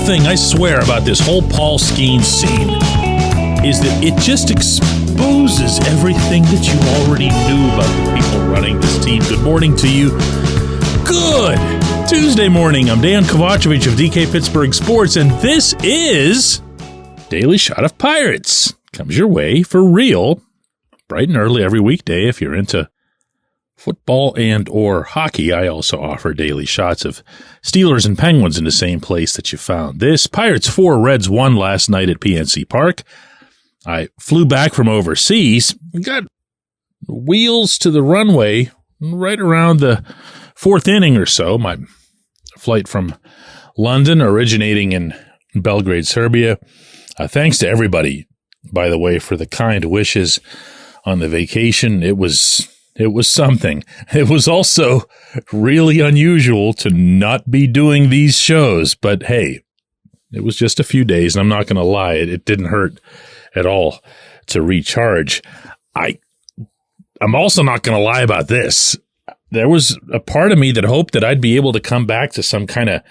thing, I swear, about this whole Paul Skeens scene is that it just exposes everything that you already knew about the people running this team. Good morning to you. Good Tuesday morning. I'm Dejan Kovacevic of DK Pittsburgh Sports, and this is Daily Shot of Pirates. Comes your way for real, bright and early every weekday if you're into football and or hockey. I also offer daily shots of Steelers and Penguins in the same place that you found this. Pirates 4, Reds 1 last night at PNC Park. I flew back from overseas, got wheels to the runway right around the fourth inning or so. My flight from London, originating in Belgrade, Serbia. Thanks to everybody, by the way, for the kind wishes on the vacation. It was something. It was also really unusual to not be doing these shows, but hey, it was just a few days, and I'm not going to lie, it didn't hurt at all to recharge. I'm also not going to lie about this. There was a part of me that hoped that I'd be able to come back to some kind of,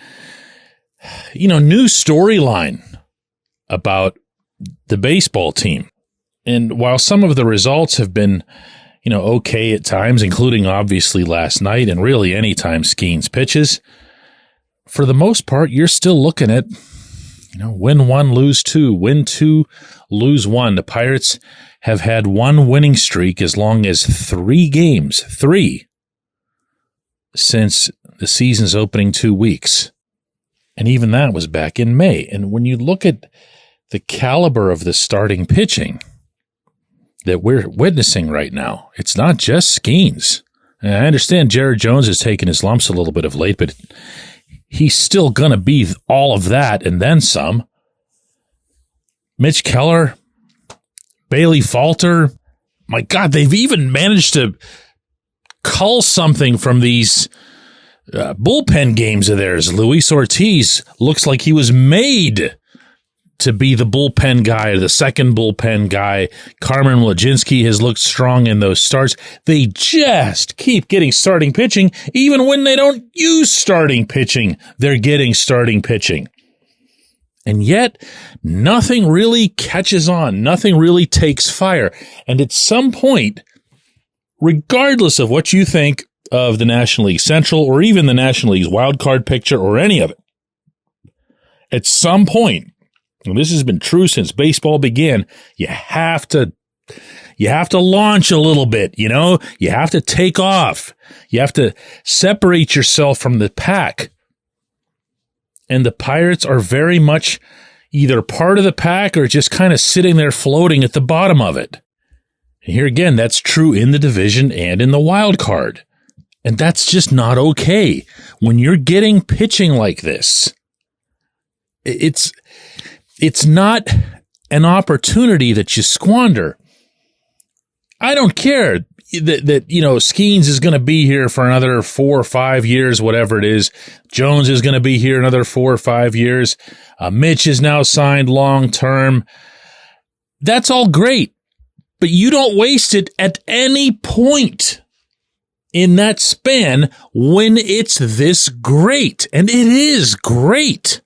new storyline about the baseball team. And while some of the results have been okay at times, including obviously last night and really any time Skeens pitches, for the most part, you're still looking at, win 1, lose 2, win 2, lose 1. The Pirates have had one winning streak as long as 3 games, 3, since the season's opening 2 weeks. And even that was back in May. And when you look at the caliber of the starting pitching that we're witnessing right now, it's not just Skeens. And I understand Jared Jones has taken his lumps a little bit of late, but he's still going to be all of that and then some. Mitch Keller, Bailey Falter, my God, they've even managed to cull something from these bullpen games of theirs. Luis Ortiz looks like he was made to be the bullpen guy, the second bullpen guy. Carmen Wladzinski has looked strong in those starts. They just keep getting starting pitching. Even when they don't use starting pitching, they're getting starting pitching. And yet, nothing really catches on. Nothing really takes fire. And at some point, regardless of what you think of the National League Central or even the National League's wildcard picture or any of it, at some point, and this has been true since baseball began, you have to launch a little bit, you have to take off. You have to separate yourself from the pack. And the Pirates are very much either part of the pack or just kind of sitting there floating at the bottom of it. And here again, that's true in the division and in the wild card. And that's just not okay. When you're getting pitching like this, it's not an opportunity that you squander. I don't care that Skeens is going to be here for another 4 or 5 years, whatever it is. Jones is going to be here another 4 or 5 years. Mitch is now signed long term. That's all great, but you don't waste it at any point in that span when it's this great, and it is great.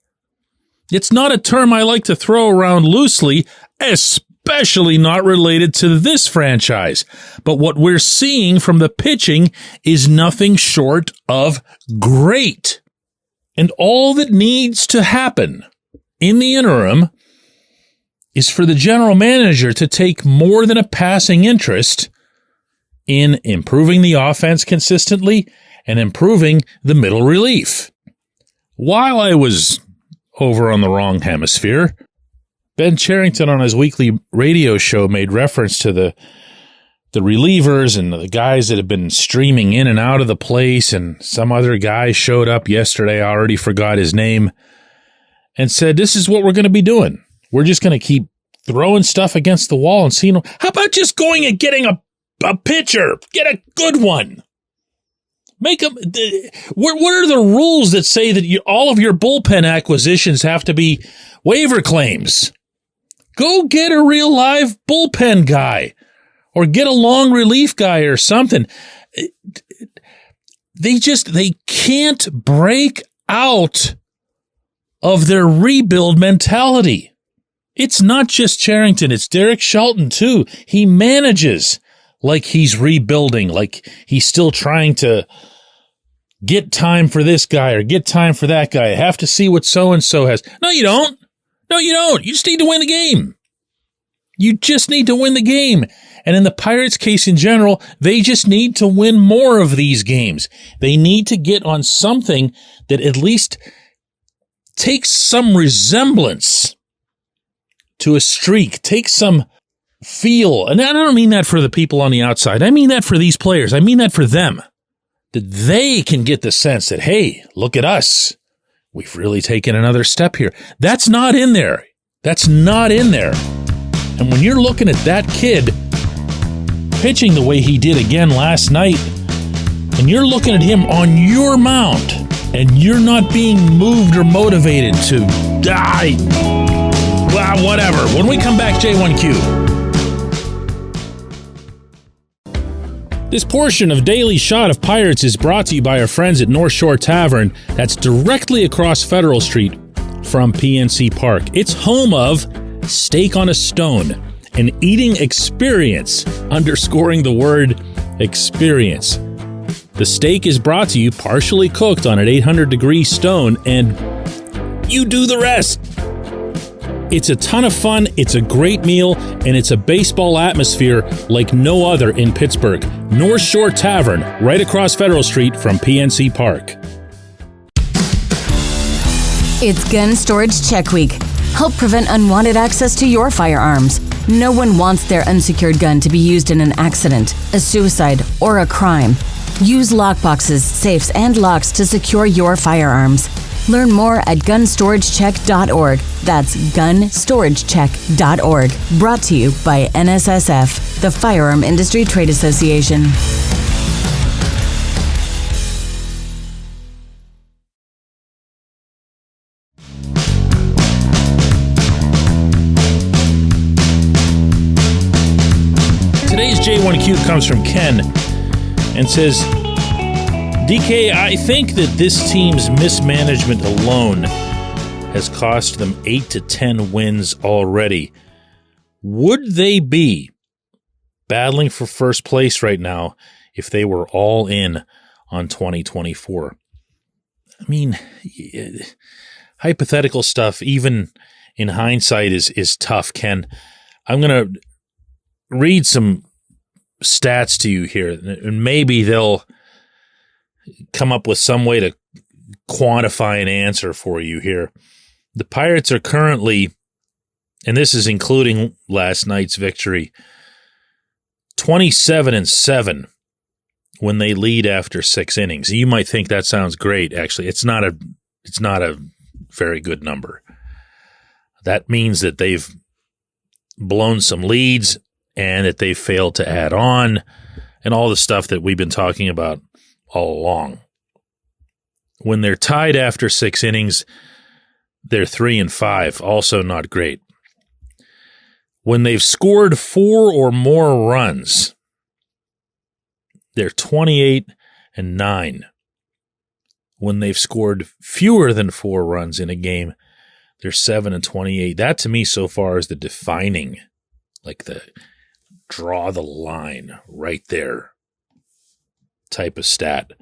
It's not a term I like to throw around loosely, especially not related to this franchise. But what we're seeing from the pitching is nothing short of great. And all that needs to happen in the interim is for the general manager to take more than a passing interest in improving the offense consistently and improving the middle relief. While I was over on the wrong hemisphere, Ben Cherington on his weekly radio show made reference to the relievers and the guys that have been streaming in and out of the place, and some other guy showed up yesterday, I already forgot his name, and said, this is what we're going to be doing. We're just going to keep throwing stuff against the wall and seeing, how about just going and getting a pitcher? Get a good one. Make them. What are the rules that say that all of your bullpen acquisitions have to be waiver claims? Go get a real live bullpen guy or get a long relief guy or something. They can't break out of their rebuild mentality. It's not just Cherington, it's Derek Shelton too. He manages like he's rebuilding, like he's still trying to get time for this guy or get time for that guy. I have to see what so-and-so has. No, you don't. No, you don't. You just need to win the game. You just need to win the game. And in the Pirates' case in general, they just need to win more of these games. They need to get on something that at least takes some resemblance to a streak, takes some feel. And I don't mean that for the people on the outside. I mean that for these players. I mean that for them. That they can get the sense that, hey, look at us. We've really taken another step here. That's not in there. That's not in there. And when you're looking at that kid pitching the way he did again last night, and you're looking at him on your mound, and you're not being moved or motivated to die, well, whatever. When we come back, J1Q. This portion of Daily Shot of Pirates is brought to you by our friends at North Shore Tavern. That's directly across Federal Street from PNC Park. It's home of Steak on a Stone, an eating experience, underscoring the word experience. The steak is brought to you partially cooked on an 800-degree stone, and you do the rest. It's a ton of fun, it's a great meal, and it's a baseball atmosphere like no other in Pittsburgh. North Shore Tavern, right across Federal Street from PNC Park. It's Gun Storage Check Week. Help prevent unwanted access to your firearms. No one wants their unsecured gun to be used in an accident, a suicide, or a crime. Use lockboxes, safes, and locks to secure your firearms. Learn more at gunstoragecheck.org. That's gunstoragecheck.org. Brought to you by NSSF, the Firearm Industry Trade Association. Today's J1Q comes from Ken and says, DK, I think that this team's mismanagement alone has cost them 8 to 10 wins already. Would they be battling for first place right now if they were all in on 2024? I mean, hypothetical stuff, even in hindsight, is tough, Ken. I'm going to read some stats to you here, and maybe they'll come up with some way to quantify an answer for you here. The Pirates are currently, and this is including last night's victory, 27-7 when they lead after 6 innings. You might think that sounds great. Actually, it's not a very good number. That means that they've blown some leads and that they've failed to add on and all the stuff that we've been talking about all along. When they're tied after 6 innings, they're 3-5, also not great. When they've scored 4 or more runs, they're 28-9. When they've scored fewer than 4 runs in a game, they're 7-28. That to me so far is the defining, like the draw the line right there type of stat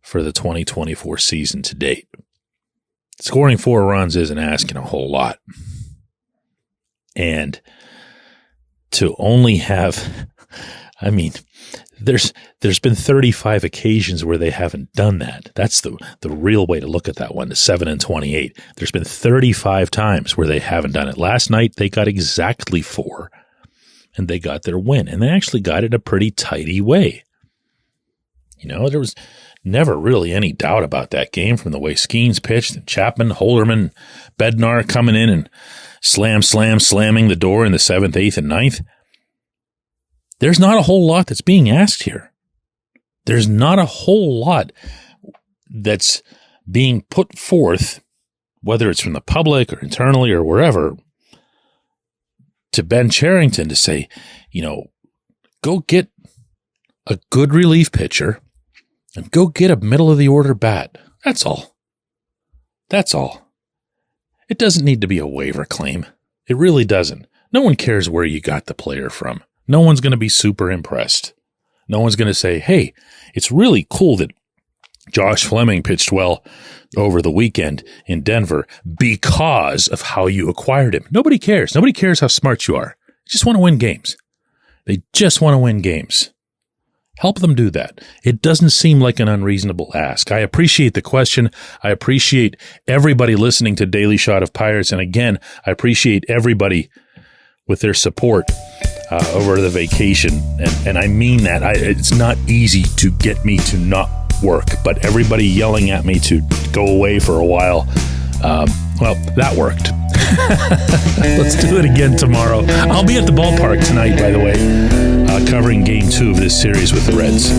for the 2024 season to date. Scoring 4 runs isn't asking a whole lot. And to only have, I mean, there's been 35 occasions where they haven't done that. That's the real way to look at that one, the 7-28. There's been 35 times where they haven't done it. Last night, they got exactly 4, and they got their win. And they actually got it a pretty tidy way. You know, there was never really any doubt about that game from the way Skeens pitched, and Chapman, Holderman, Bednar coming in and slamming the door in the 7th, 8th, and 9th. There's not a whole lot that's being asked here. There's not a whole lot that's being put forth, whether it's from the public or internally or wherever, to Ben Cherington to say, you know, go get a good relief pitcher and go get a middle-of-the-order bat. That's all. That's all. It doesn't need to be a waiver claim. It really doesn't. No one cares where you got the player from. No one's going to be super impressed. No one's going to say, hey, it's really cool that Josh Fleming pitched well over the weekend in Denver because of how you acquired him. Nobody cares. Nobody cares how smart you are. They just want to win games. They just want to win games. Help them do that. It doesn't seem like an unreasonable ask. I appreciate the question. I appreciate everybody listening to Daily Shot of Pirates. And again, I appreciate everybody with their support over the vacation. And I mean that. It's not easy to get me to not work, but everybody yelling at me to go away for a while, well, that worked. Let's do it again tomorrow. I'll be at the ballpark tonight, by the way, covering Game 2 of this series with the Reds.